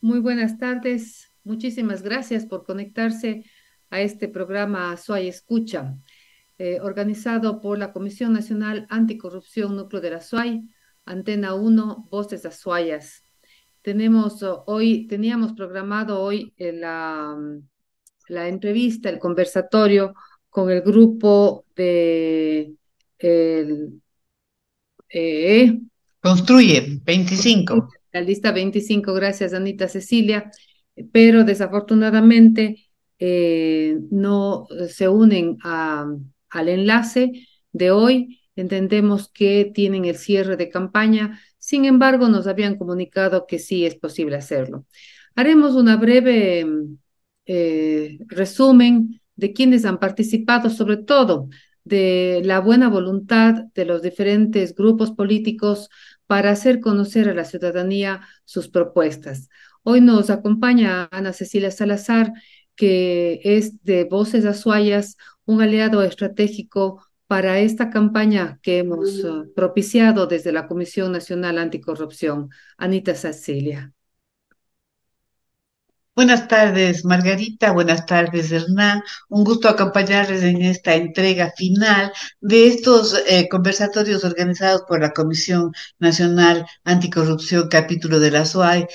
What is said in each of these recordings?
Muy buenas tardes. Muchísimas gracias por conectarse a este programa Azuay Escucha, organizado por la Comisión Nacional Anticorrupción Núcleo de la Azuay, Antena Uno, Voces Azuayas. Teníamos programado hoy la entrevista, el conversatorio con el grupo de el, eh, Construye 25. la lista 25, gracias Anita Cecilia, pero desafortunadamente no se unen al enlace de hoy. Entendemos que tienen el cierre de campaña, sin embargo nos habían comunicado que sí es posible hacerlo. Haremos una breve resumen de quienes han participado, sobre todo de la buena voluntad de los diferentes grupos políticos para hacer conocer a la ciudadanía sus propuestas. Hoy nos acompaña Ana Cecilia Salazar, que es de Voces Azuayas, un aliado estratégico para esta campaña que hemos propiciado desde la Comisión Nacional Anticorrupción. Anita Cecilia. Buenas tardes, Margarita. Buenas tardes, Hernán. Un gusto acompañarles en esta entrega final de estos conversatorios organizados por la Comisión Nacional Anticorrupción, capítulo de la SOAI.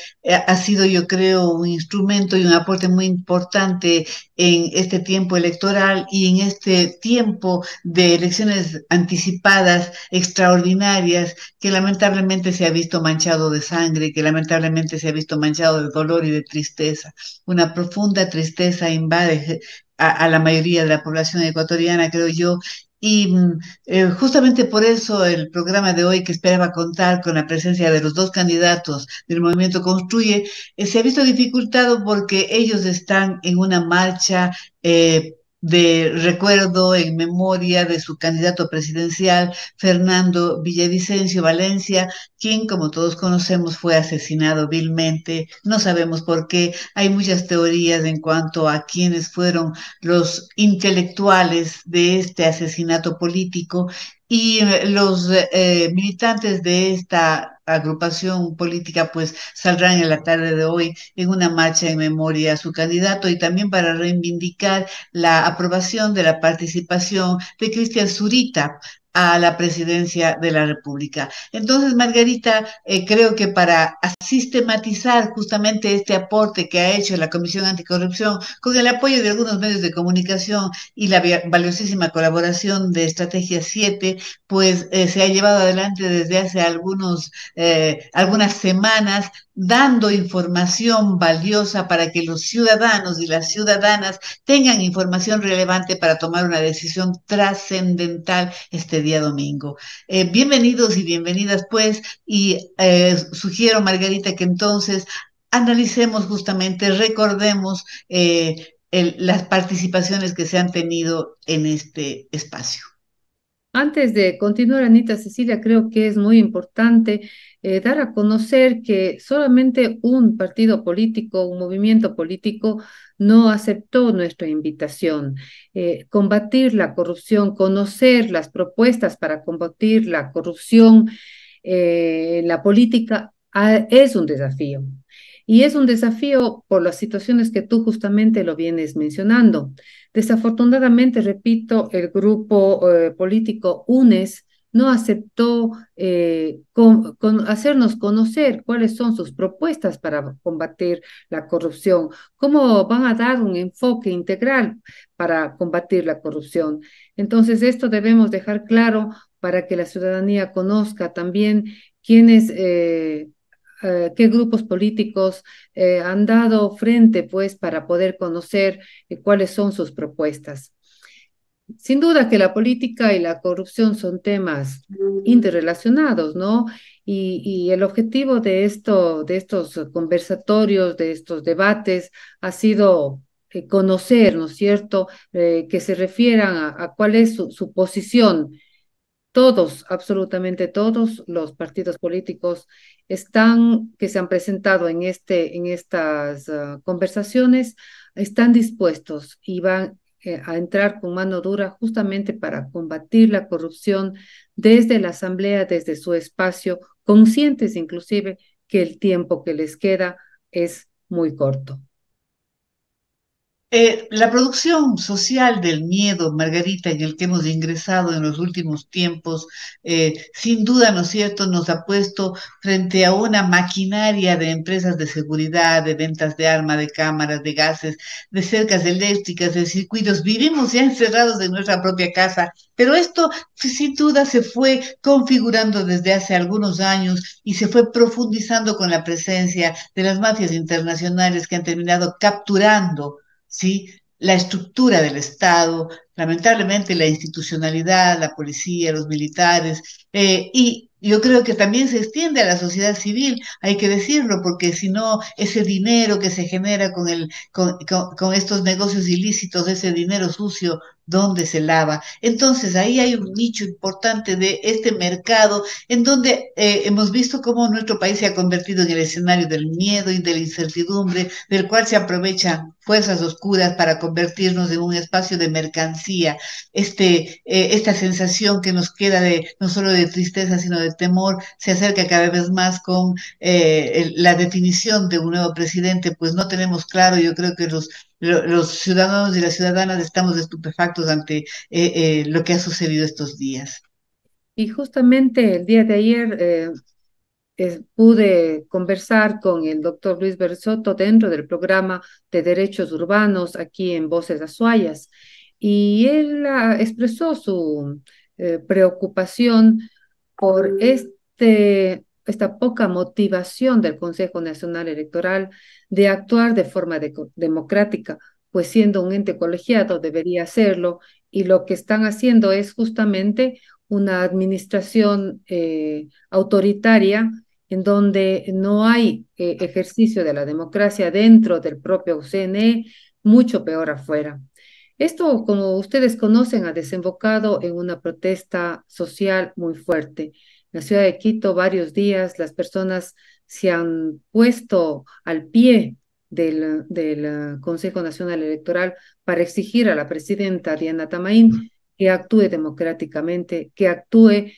Ha sido, yo creo, un instrumento y un aporte muy importante en este tiempo electoral y en este tiempo de elecciones anticipadas extraordinarias que lamentablemente se ha visto manchado de sangre, que lamentablemente se ha visto manchado de dolor y de tristeza. Una profunda tristeza invade a la mayoría de la población ecuatoriana, creo yo. Y justamente por eso el programa de hoy, que esperaba contar con la presencia de los dos candidatos del Movimiento Construye, se ha visto dificultado porque ellos están en una marcha de recuerdo, en memoria de su candidato presidencial, Fernando Villavicencio Valencia, quien, como todos conocemos, fue asesinado vilmente. No sabemos por qué. Hay muchas teorías en cuanto a quiénes fueron los intelectuales de este asesinato político y los militantes de esta agrupación política pues saldrán en la tarde de hoy en una marcha en memoria a su candidato y también para reivindicar la aprobación de la participación de Cristian Zurita a la presidencia de la República. Entonces, Margarita, creo que para sistematizar justamente este aporte que ha hecho la Comisión Anticorrupción, con el apoyo de algunos medios de comunicación y la valiosísima colaboración de Estrategia 7, pues se ha llevado adelante desde hace algunas semanas, dando información valiosa para que los ciudadanos y las ciudadanas tengan información relevante para tomar una decisión trascendental este día domingo. Bienvenidos y bienvenidas, pues, y sugiero, Margarita, que entonces analicemos justamente, recordemos las participaciones que se han tenido en este espacio. Antes de continuar, Anita Cecilia, creo que es muy importante dar a conocer que solamente un partido político, un movimiento político, no aceptó nuestra invitación. Combatir la corrupción, conocer las propuestas para combatir la corrupción en la política es un desafío. Y es un desafío por las situaciones que tú justamente lo vienes mencionando. Desafortunadamente, repito, el grupo político UNES no aceptó hacernos conocer cuáles son sus propuestas para combatir la corrupción, cómo van a dar un enfoque integral para combatir la corrupción. Entonces, esto debemos dejar claro para que la ciudadanía conozca también quiénes qué grupos políticos han dado frente, pues, para poder conocer cuáles son sus propuestas. Sin duda que la política y la corrupción son temas interrelacionados, ¿no? Y el objetivo de estos conversatorios, de estos debates, ha sido conocer, ¿no es cierto?, que se refieran a cuál es su posición. Todos, absolutamente todos los partidos políticos que se han presentado en estas conversaciones, están dispuestos y van a entrar con mano dura justamente para combatir la corrupción desde la Asamblea, desde su espacio, conscientes inclusive que el tiempo que les queda es muy corto. La producción social del miedo, Margarita, en el que hemos ingresado en los últimos tiempos, sin duda, ¿no es cierto?, nos ha puesto frente a una maquinaria de empresas de seguridad, de ventas de armas, de cámaras, de gases, de cercas eléctricas, de circuitos. Vivimos ya encerrados en nuestra propia casa, pero esto sin duda se fue configurando desde hace algunos años y se fue profundizando con la presencia de las mafias internacionales que han terminado capturando, ¿sí?, la estructura del Estado, lamentablemente la institucionalidad, la policía, los militares, y yo creo que también se extiende a la sociedad civil, hay que decirlo, porque si no, ese dinero que se genera con estos negocios ilícitos, ese dinero sucio, ¿dónde se lava? Entonces, ahí hay un nicho importante de este mercado en donde hemos visto cómo nuestro país se ha convertido en el escenario del miedo y de la incertidumbre, del cual se aprovechan fuerzas oscuras para convertirnos en un espacio de mercancía. Esta sensación que nos queda de no solo de tristeza, sino de temor, se acerca cada vez más con la definición de un nuevo presidente, pues no tenemos claro, yo creo que los ciudadanos y las ciudadanas estamos estupefactos ante lo que ha sucedido estos días. Y justamente el día de ayer pude conversar con el doctor Luis Bersotto dentro del programa de derechos urbanos aquí en Voces Azuayas, y él expresó su preocupación por esta poca motivación del Consejo Nacional Electoral de actuar de forma democrática, pues siendo un ente colegiado debería hacerlo, y lo que están haciendo es justamente una administración autoritaria en donde no hay ejercicio de la democracia dentro del propio CNE, mucho peor afuera. Esto, como ustedes conocen, ha desembocado en una protesta social muy fuerte. En la ciudad de Quito, varios días, las personas se han puesto al pie del Consejo Nacional Electoral para exigir a la presidenta Diana Tamaín que actúe democráticamente, que actúe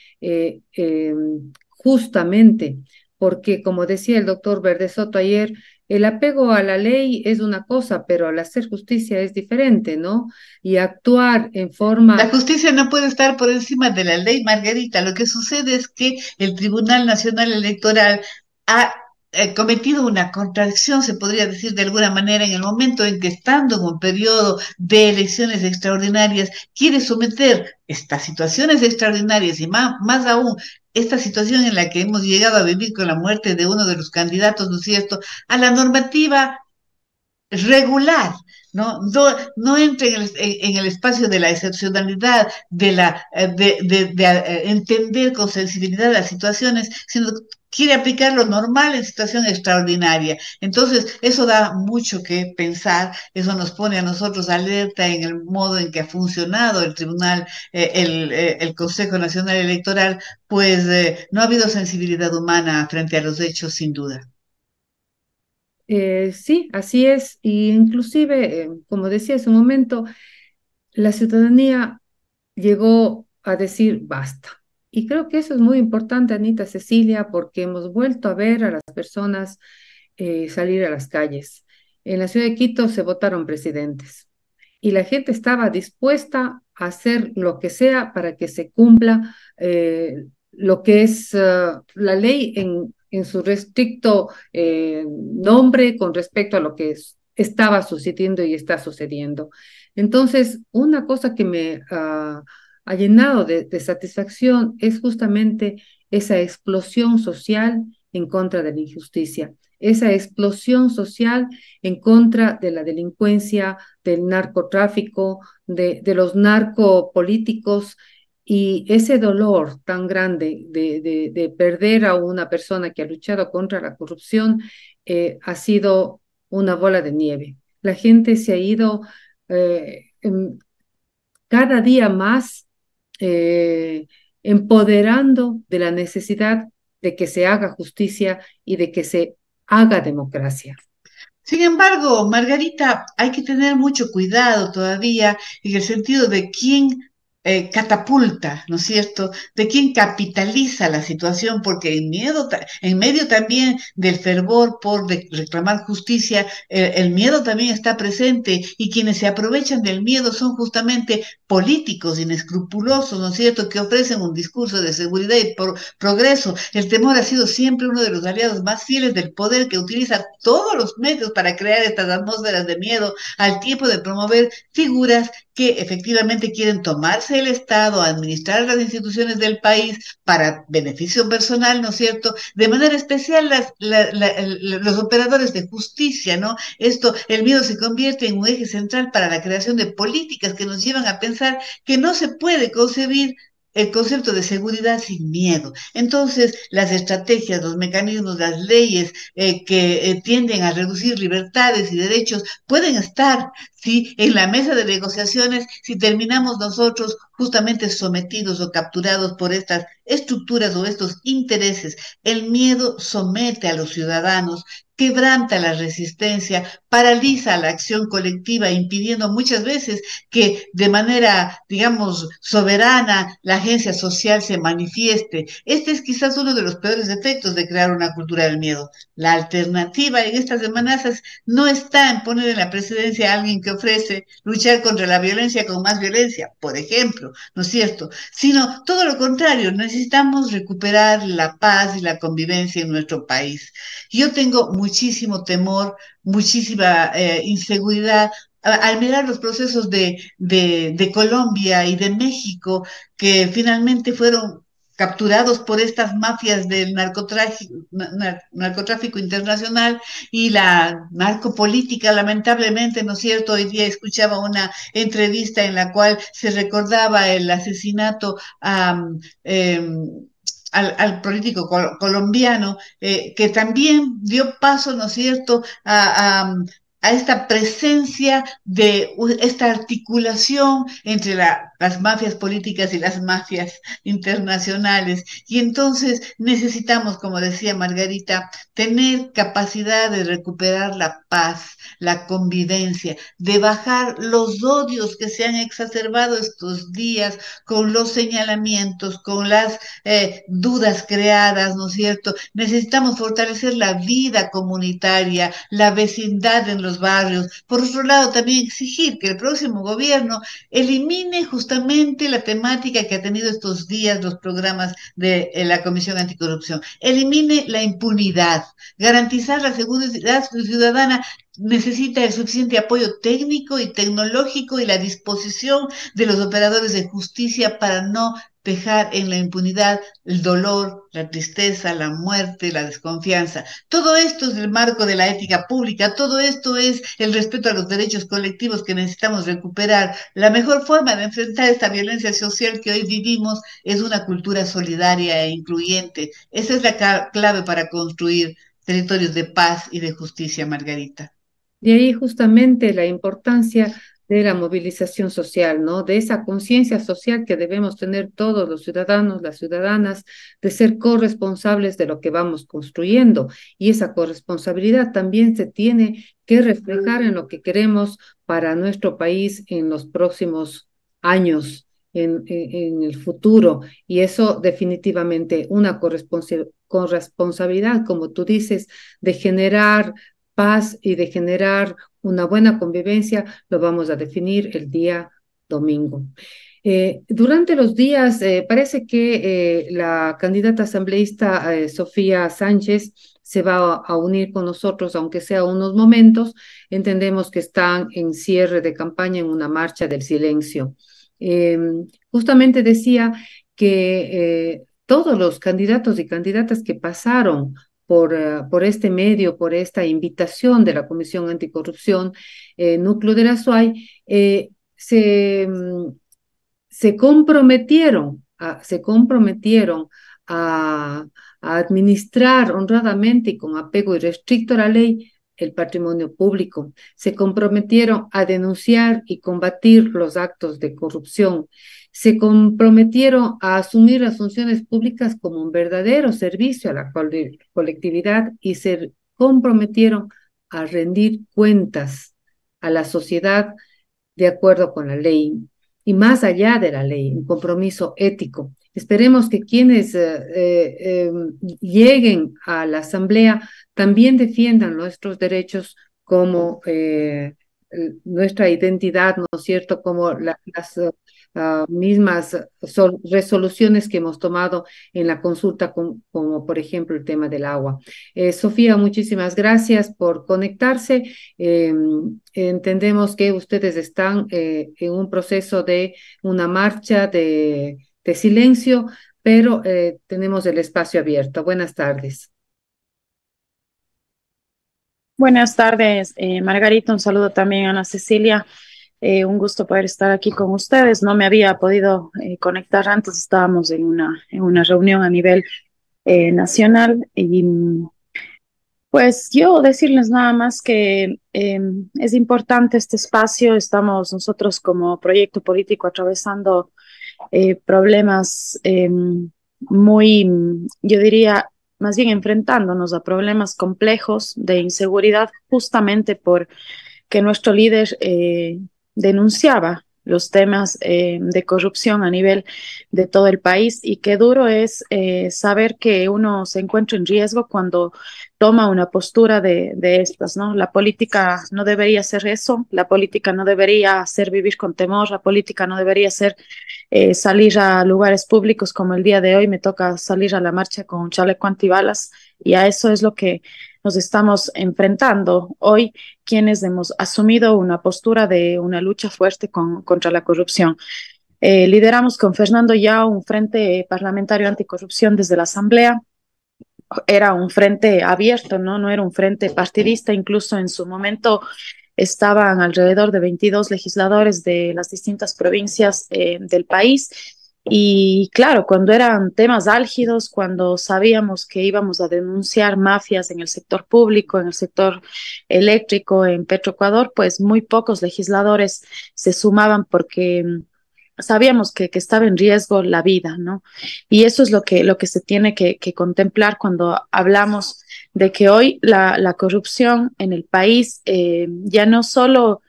justamente, porque como decía el doctor Verde Soto ayer, el apego a la ley es una cosa, pero al hacer justicia es diferente, ¿no? Y actuar en La forma. justicia no puede estar por encima de la ley, Margarita. Lo que sucede es que el Tribunal Nacional Electoral ha cometido una contradicción, se podría decir de alguna manera, en el momento en que, estando en un periodo de elecciones extraordinarias, quiere someter estas situaciones extraordinarias y más aún esta situación en la que hemos llegado a vivir con la muerte de uno de los candidatos, ¿no es cierto?, a la normativa regular, ¿no? No entre en el espacio de la excepcionalidad, de entender con sensibilidad las situaciones, sino quiere aplicar lo normal en situación extraordinaria. Entonces, eso da mucho que pensar, eso nos pone a nosotros alerta en el modo en que ha funcionado el Tribunal, el Consejo Nacional Electoral, pues no ha habido sensibilidad humana frente a los hechos, sin duda. Sí, así es. Y inclusive, como decía hace un momento, la ciudadanía llegó a decir basta. Y creo que eso es muy importante, Anita Cecilia, porque hemos vuelto a ver a las personas salir a las calles. En la ciudad de Quito se votaron presidentes y la gente estaba dispuesta a hacer lo que sea para que se cumpla lo que es la ley en su restricto nombre con respecto a lo que estaba sucediendo y está sucediendo. Entonces, una cosa que me ha llenado de satisfacción es justamente esa explosión social en contra de la injusticia, esa explosión social en contra de la delincuencia, del narcotráfico, de los narcopolíticos, y ese dolor tan grande de perder a una persona que ha luchado contra la corrupción ha sido una bola de nieve. La gente se ha ido cada día más eh, empoderando de la necesidad de que se haga justicia y de que se haga democracia. Sin embargo, Margarita, hay que tener mucho cuidado todavía en el sentido de quién catapulta, ¿no es cierto?, de quien capitaliza la situación, porque en medio también del fervor por reclamar justicia, el miedo también está presente y quienes se aprovechan del miedo son justamente políticos inescrupulosos, ¿no es cierto?, que ofrecen un discurso de seguridad y progreso. El temor ha sido siempre uno de los aliados más fieles del poder, que utiliza todos los medios para crear estas atmósferas de miedo al tiempo de promover figuras que efectivamente quieren tomarse el Estado, administrar las instituciones del país para beneficio personal, ¿no es cierto? De manera especial los operadores de justicia, ¿no? El miedo se convierte en un eje central para la creación de políticas que nos llevan a pensar que no se puede concebir el concepto de seguridad sin miedo. Entonces, las estrategias, los mecanismos, las leyes que tienden a reducir libertades y derechos pueden estar, ¿sí?, en la mesa de negociaciones si terminamos nosotros justamente sometidos o capturados por estas estructuras o estos intereses. El miedo somete a los ciudadanos, quebranta la resistencia, paraliza la acción colectiva, impidiendo muchas veces que de manera, digamos, soberana la agencia social se manifieste. Este es quizás uno de los peores efectos de crear una cultura del miedo. La alternativa en estas amenazas no está en poner en la presidencia a alguien que ofrece luchar contra la violencia con más violencia, por ejemplo, ¿no es cierto? Sino todo lo contrario, necesitamos recuperar la paz y la convivencia en nuestro país. Yo tengo muchísimo temor, muchísima inseguridad al mirar los procesos de Colombia y de México, que finalmente fueron capturados por estas mafias del narcotráfico internacional y la narcopolítica, lamentablemente, ¿no es cierto? Hoy día escuchaba una entrevista en la cual se recordaba el asesinato eh, al político colombiano, que también dio paso, ¿no es cierto?, a esta presencia de esta articulación entre las mafias políticas y las mafias internacionales. Y entonces necesitamos, como decía Margarita, tener capacidad de recuperar la paz, la convivencia, de bajar los odios que se han exacerbado estos días con los señalamientos, con las dudas creadas, ¿no es cierto? Necesitamos fortalecer la vida comunitaria, la vecindad en los barrios. Por otro lado, también exigir que el próximo gobierno elimine justamente la temática que ha tenido estos días los programas de la Comisión Anticorrupción. Elimine la impunidad, garantizar la seguridad ciudadana necesita el suficiente apoyo técnico y tecnológico y la disposición de los operadores de justicia para no dejar en la impunidad el dolor, la tristeza, la muerte, la desconfianza. Todo esto es el marco de la ética pública, todo esto es el respeto a los derechos colectivos que necesitamos recuperar. La mejor forma de enfrentar esta violencia social que hoy vivimos es una cultura solidaria e incluyente. Esa es la clave para construir territorios de paz y de justicia, Margarita. De ahí justamente la importancia de la movilización social, ¿no? De esa conciencia social que debemos tener todos los ciudadanos, las ciudadanas, de ser corresponsables de lo que vamos construyendo. Y esa corresponsabilidad también se tiene que reflejar en lo que queremos para nuestro país en los próximos años, en el futuro. Y eso definitivamente una corresponsabilidad, como tú dices, de generar paz y de generar una buena convivencia, lo vamos a definir el día domingo. Durante los días, parece que la candidata asambleísta Sofía Sánchez se va a unir con nosotros, aunque sea unos momentos. Entendemos que están en cierre de campaña en una marcha del silencio. Eh, Justamente decía que todos los candidatos y candidatas que pasaron por este medio, por esta invitación de la Comisión Anticorrupción, Núcleo de la SUAY, se comprometieron, a administrar honradamente y con apego irrestricto a la ley el patrimonio público. Se comprometieron a denunciar y combatir los actos de corrupción. Se comprometieron a asumir las funciones públicas como un verdadero servicio a la colectividad y se comprometieron a rendir cuentas a la sociedad de acuerdo con la ley. y más allá de la ley, un compromiso ético. Esperemos que quienes lleguen a la Asamblea también defiendan nuestros derechos como nuestra identidad, ¿no es cierto? Como las mismas resoluciones que hemos tomado en la consulta, como por ejemplo el tema del agua. Sofía, muchísimas gracias por conectarse. Entendemos que ustedes están en un proceso de una marcha de silencio, pero tenemos el espacio abierto. Buenas tardes. Buenas tardes, Margarita. Un saludo también a Ana Cecilia. Un gusto poder estar aquí con ustedes. No me había podido conectar antes, estábamos en una reunión a nivel nacional y pues yo decirles nada más que es importante este espacio. Estamos nosotros como proyecto político atravesando problemas muy, yo diría, más bien enfrentándonos a problemas complejos de inseguridad justamente por que nuestro líder denunciaba los temas de corrupción a nivel de todo el país y qué duro es saber que uno se encuentra en riesgo cuando toma una postura de estas, ¿no? La política no debería ser eso, la política no debería ser vivir con temor, la política no debería ser salir a lugares públicos como el día de hoy, me toca salir a la marcha con un chaleco antibalas y a eso es lo que nos estamos enfrentando hoy quienes hemos asumido una postura de una lucha fuerte contra la corrupción. Lideramos con Fernando ya un frente parlamentario anticorrupción desde la Asamblea. Era un frente abierto, ¿no? No era un frente partidista, incluso en su momento estaban alrededor de 22 legisladores de las distintas provincias del país. Y claro, cuando eran temas álgidos, cuando sabíamos que íbamos a denunciar mafias en el sector público, en el sector eléctrico, en Petroecuador, pues muy pocos legisladores se sumaban porque sabíamos que estaba en riesgo la vida, ¿no? Y eso es lo que se tiene que contemplar cuando hablamos de que hoy la corrupción en el país ya no solo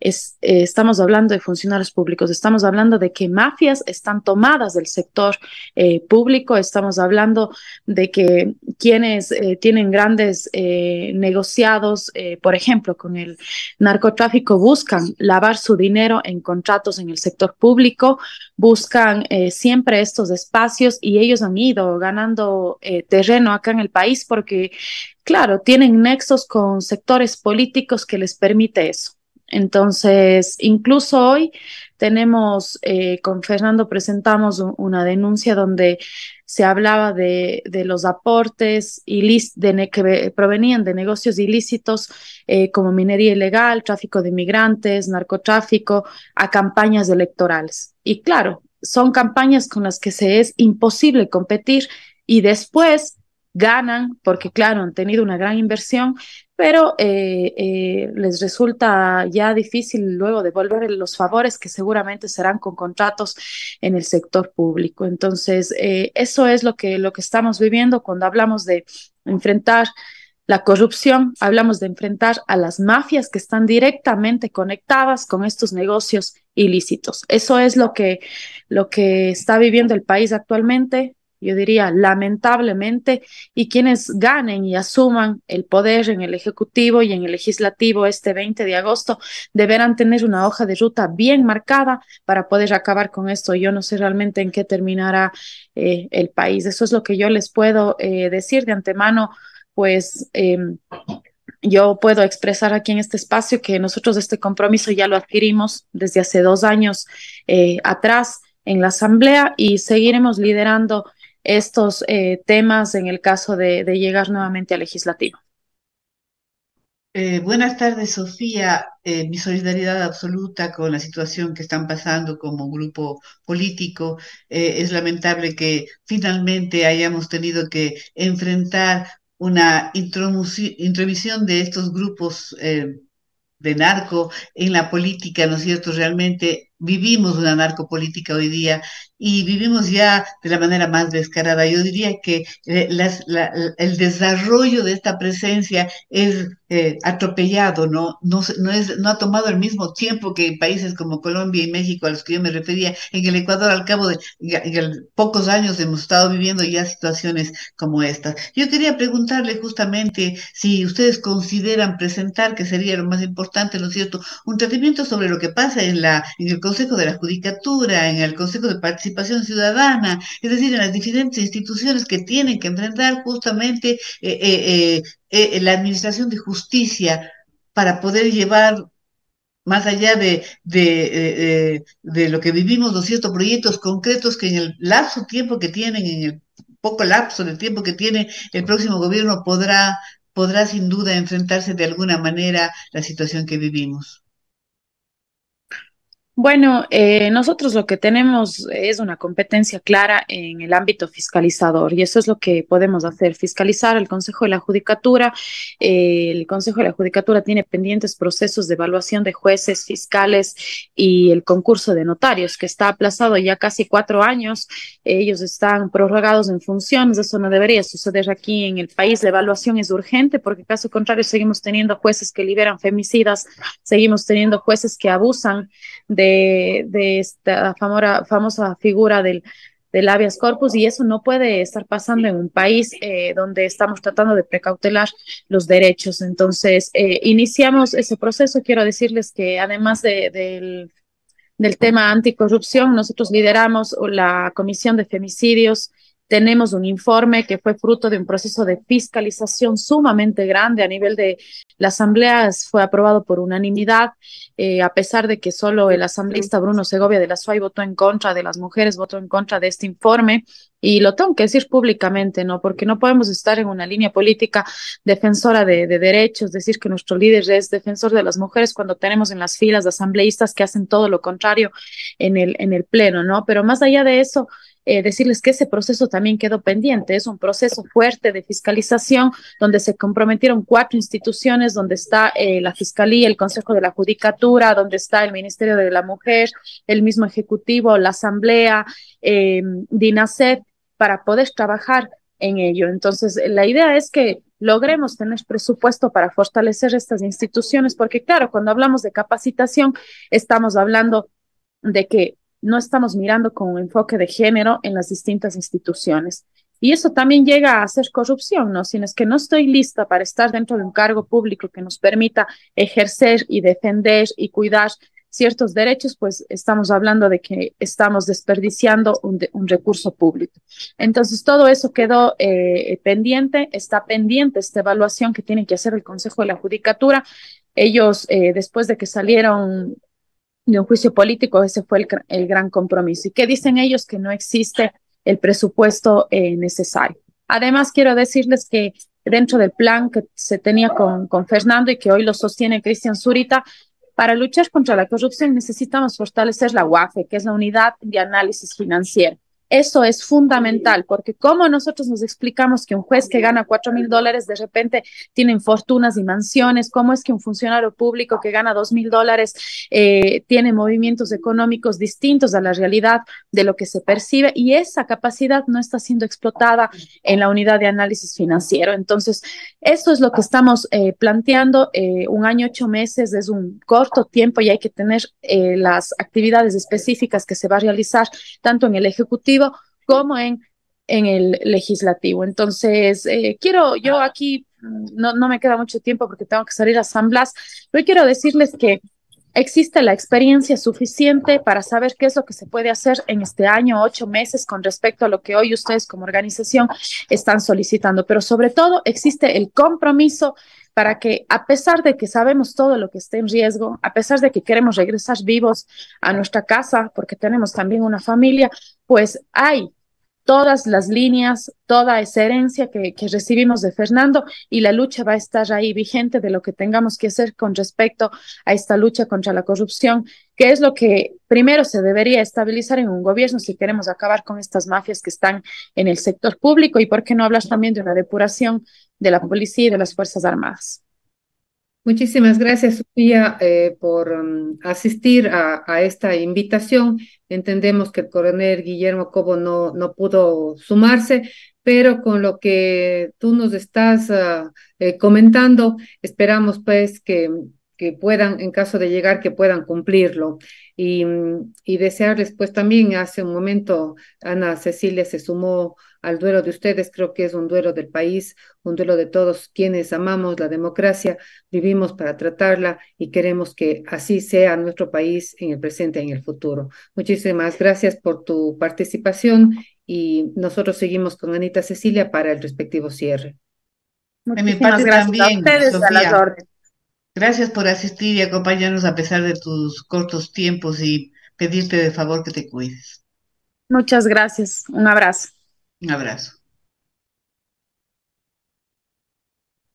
estamos hablando de funcionarios públicos, estamos hablando de que mafias están tomadas del sector público, estamos hablando de que quienes tienen grandes negociados, por ejemplo, con el narcotráfico, buscan lavar su dinero en contratos en el sector público, buscan siempre estos espacios y ellos han ido ganando terreno acá en el país porque, claro, tienen nexos con sectores políticos que les permite eso. Entonces, incluso hoy tenemos, con Fernando presentamos una denuncia donde se hablaba de los aportes que provenían de negocios ilícitos como minería ilegal, tráfico de migrantes, narcotráfico, a campañas electorales. Y claro, son campañas con las que se es imposible competir y después ganan porque, claro, han tenido una gran inversión, pero les resulta ya difícil luego devolver los favores que seguramente serán con contratos en el sector público. Entonces, eso es lo que estamos viviendo cuando hablamos de enfrentar la corrupción, hablamos de enfrentar a las mafias que están directamente conectadas con estos negocios ilícitos. Eso es lo que está viviendo el país actualmente, yo diría lamentablemente, y quienes ganen y asuman el poder en el Ejecutivo y en el Legislativo este 20 de agosto deberán tener una hoja de ruta bien marcada para poder acabar con esto. Yo no sé realmente en qué terminará el país. Eso es lo que yo les puedo decir de antemano, pues yo puedo expresar aquí en este espacio que nosotros este compromiso ya lo adquirimos desde hace 2 años atrás en la Asamblea y seguiremos liderando estos temas en el caso de llegar nuevamente al legislativo. Buenas tardes, Sofía. Mi solidaridad absoluta con la situación que están pasando como grupo político. Es lamentable que finalmente hayamos tenido que enfrentar una intromisión de estos grupos de narco en la política, ¿no es cierto? Realmente vivimos una narcopolítica hoy día y vivimos ya de la manera más descarada. Yo diría que el desarrollo de esta presencia es atropellado, ¿no? No ha tomado el mismo tiempo que países como Colombia y México, a los que yo me refería. En el Ecuador, al cabo de pocos años, hemos estado viviendo ya situaciones como estas. Yo quería preguntarle justamente si ustedes consideran presentar, que sería lo más importante, ¿no es cierto?, un tratamiento sobre lo que pasa en el Consejo de la Judicatura, en el Consejo de Participación Ciudadana, es decir, en las diferentes instituciones que tienen que enfrentar justamente la administración de justicia para poder llevar más allá de lo que vivimos, los ciertos proyectos concretos que en el lapso tiempo que tienen, en el poco lapso de tiempo que tiene el próximo gobierno, podrá sin duda enfrentarse de alguna manera la situación que vivimos. Bueno, nosotros lo que tenemos es una competencia clara en el ámbito fiscalizador y eso es lo que podemos hacer, fiscalizar el Consejo de la Judicatura. El Consejo de la Judicatura tiene pendientes procesos de evaluación de jueces, fiscales y el concurso de notarios que está aplazado ya casi 4 años. Ellos están prorrogados en funciones, eso no debería suceder aquí en el país. La evaluación es urgente porque caso contrario seguimos teniendo jueces que liberan femicidas, seguimos teniendo jueces que abusan de esta famosa figura del habeas corpus y eso no puede estar pasando en un país donde estamos tratando de precautelar los derechos. Entonces, iniciamos ese proceso. Quiero decirles que además del tema anticorrupción, nosotros lideramos la Comisión de Femicidios. Tenemos un informe que fue fruto de un proceso de fiscalización sumamente grande a nivel de la Asamblea, fue aprobado por unanimidad, a pesar de que solo el asambleísta Bruno Segovia de la SUAY votó en contra, de las mujeres votó en contra de este informe, y lo tengo que decir públicamente, ¿no? Porque no podemos estar en una línea política defensora de derechos, decir que nuestro líder es defensor de las mujeres cuando tenemos en las filas de asambleístas que hacen todo lo contrario en el pleno, ¿no? Pero más allá de eso, decirles que ese proceso también quedó pendiente. Es un proceso fuerte de fiscalización donde se comprometieron 4 instituciones, donde está la Fiscalía, el Consejo de la Judicatura, donde está el Ministerio de la Mujer, el mismo Ejecutivo, la Asamblea, DINASET, para poder trabajar en ello. Entonces, la idea es que logremos tener presupuesto para fortalecer estas instituciones, porque claro, cuando hablamos de capacitación, estamos hablando de que no estamos mirando con un enfoque de género en las distintas instituciones. Y eso también llega a ser corrupción, ¿no? Si es que no estoy lista para estar dentro de un cargo público que nos permita ejercer y defender y cuidar ciertos derechos, pues estamos hablando de que estamos desperdiciando un recurso público. Entonces, todo eso quedó pendiente, está pendiente esta evaluación que tiene que hacer el Consejo de la Judicatura. Ellos, después de que salieron de un juicio político, ese fue el gran compromiso. ¿Y qué dicen ellos? Que no existe el presupuesto necesario. Además, quiero decirles que dentro del plan que se tenía con Fernando y que hoy lo sostiene Cristian Zurita, para luchar contra la corrupción necesitamos fortalecer la UAFE, que es la Unidad de Análisis Financiero. Eso es fundamental, porque ¿cómo nosotros nos explicamos que un juez que gana $4,000 de repente tiene fortunas y mansiones? ¿Cómo es que un funcionario público que gana $2,000 tiene movimientos económicos distintos a la realidad de lo que se percibe? Y esa capacidad no está siendo explotada en la unidad de análisis financiero. Entonces, eso es lo que estamos planteando. 1 año, 8 meses es un corto tiempo y hay que tener las actividades específicas que se va a realizar tanto en el Ejecutivo como en el legislativo. Entonces, yo aquí, no me queda mucho tiempo porque tengo que salir a San Blas, pero quiero decirles que existe la experiencia suficiente para saber qué es lo que se puede hacer en este año, 8 meses, con respecto a lo que hoy ustedes como organización están solicitando, pero sobre todo existe el compromiso para que, a pesar de que sabemos todo lo que está en riesgo, a pesar de que queremos regresar vivos a nuestra casa, porque tenemos también una familia, pues hay todas las líneas, toda esa herencia que recibimos de Fernando, y la lucha va a estar ahí vigente de lo que tengamos que hacer con respecto a esta lucha contra la corrupción, que es lo que primero se debería estabilizar en un gobierno si queremos acabar con estas mafias que están en el sector público, y por qué no hablar también de una depuración de la policía y de las Fuerzas Armadas. Muchísimas gracias, Sofía, por asistir a esta invitación. Entendemos que el coronel Guillermo Cobo no pudo sumarse, pero con lo que tú nos estás comentando, esperamos pues que puedan, en caso de llegar, que puedan cumplirlo. Y desearles pues también, hace un momento Ana Cecilia se sumó al duelo de ustedes, creo que es un duelo del país, un duelo de todos quienes amamos la democracia, vivimos para tratarla y queremos que así sea nuestro país en el presente y en el futuro. Muchísimas gracias por tu participación y nosotros seguimos con Anita Cecilia para el respectivo cierre. De mi Muchísimas parte gracias a también, ustedes, a las Sofía. órdenes. Gracias por asistir y acompañarnos a pesar de tus cortos tiempos y pedirte de favor que te cuides. Muchas gracias. Un abrazo. Un abrazo.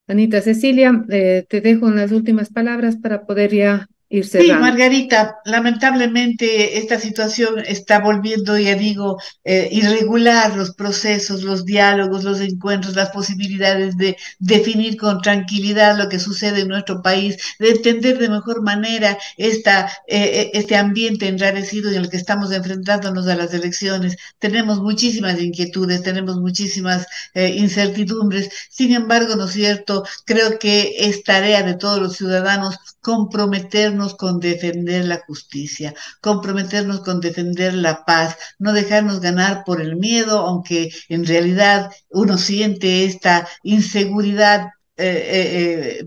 Anita Cecilia, te dejo en las últimas palabras para poder ya ir Sí, cerrando. Margarita, lamentablemente esta situación está volviendo, ya digo, irregular los procesos, los diálogos, los encuentros, las posibilidades de definir con tranquilidad lo que sucede en nuestro país, de entender de mejor manera este ambiente enrarecido en el que estamos enfrentándonos a las elecciones. Tenemos muchísimas inquietudes, tenemos muchísimas incertidumbres. Sin embargo, ¿no es cierto? Creo que es tarea de todos los ciudadanos comprometernos con defender la justicia, comprometernos con defender la paz, no dejarnos ganar por el miedo, aunque en realidad uno siente esta inseguridad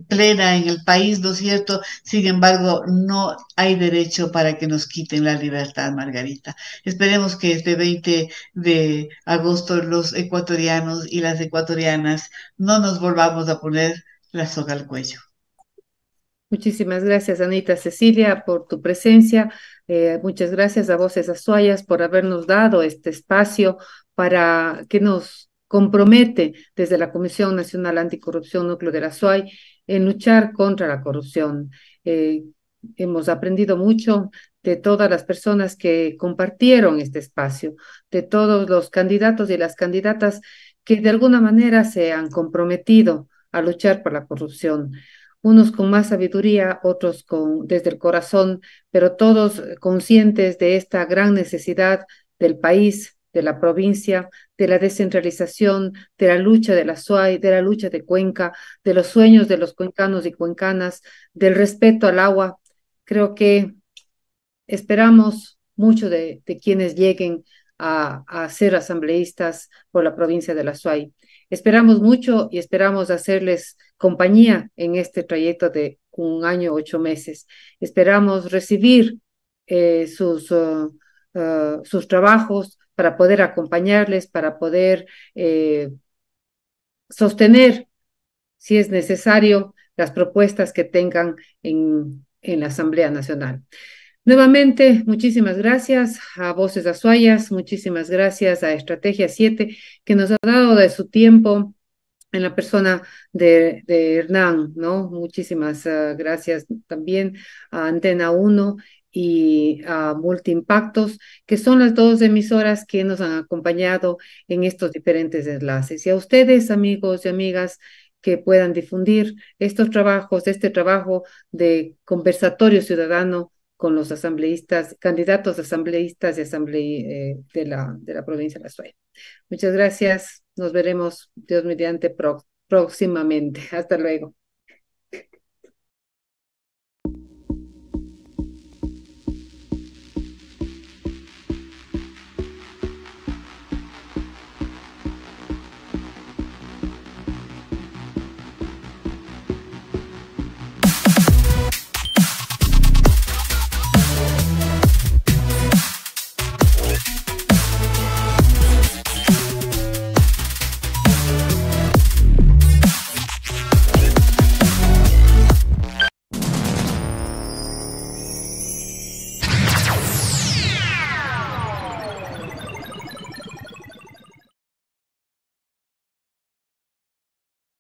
plena en el país, ¿no es cierto? Sin embargo, no hay derecho para que nos quiten la libertad, Margarita. Esperemos que este 20 de agosto los ecuatorianos y las ecuatorianas no nos volvamos a poner la soga al cuello. Muchísimas gracias, Anita Cecilia, por tu presencia. Muchas gracias a Voces Azuayas por habernos dado este espacio para que nos compromete desde la Comisión Nacional Anticorrupción Núcleo de la SUAY en luchar contra la corrupción. Eh, Hemos aprendido mucho de todas las personas que compartieron este espacio, de todos los candidatos y las candidatas que de alguna manera se han comprometido a luchar por la corrupción, unos con más sabiduría, otros desde el corazón, pero todos conscientes de esta gran necesidad del país, de la provincia, de la descentralización, de la lucha de la SUAY, de la lucha de Cuenca, de los sueños de los cuencanos y cuencanas, del respeto al agua. Creo que esperamos mucho de quienes lleguen a ser asambleístas por la provincia de la SUAY. Esperamos mucho y esperamos hacerles compañía en este trayecto de 1 año, 8 meses. Esperamos recibir sus trabajos para poder acompañarles, para poder sostener, si es necesario, las propuestas que tengan en la Asamblea Nacional. Nuevamente, muchísimas gracias a Voces Azuayas, muchísimas gracias a Estrategia 7, que nos ha dado de su tiempo en la persona de Hernán, ¿no? Muchísimas gracias también a Antena 1 y a Multiimpactos, que son las dos emisoras que nos han acompañado en estos diferentes enlaces. Y a ustedes, amigos y amigas, que puedan difundir estos trabajos, este trabajo de conversatorio ciudadano con los asambleístas, candidatos asambleístas y de la provincia de La Suaya. Muchas gracias. Nos veremos, Dios mediante, próximamente. Hasta luego.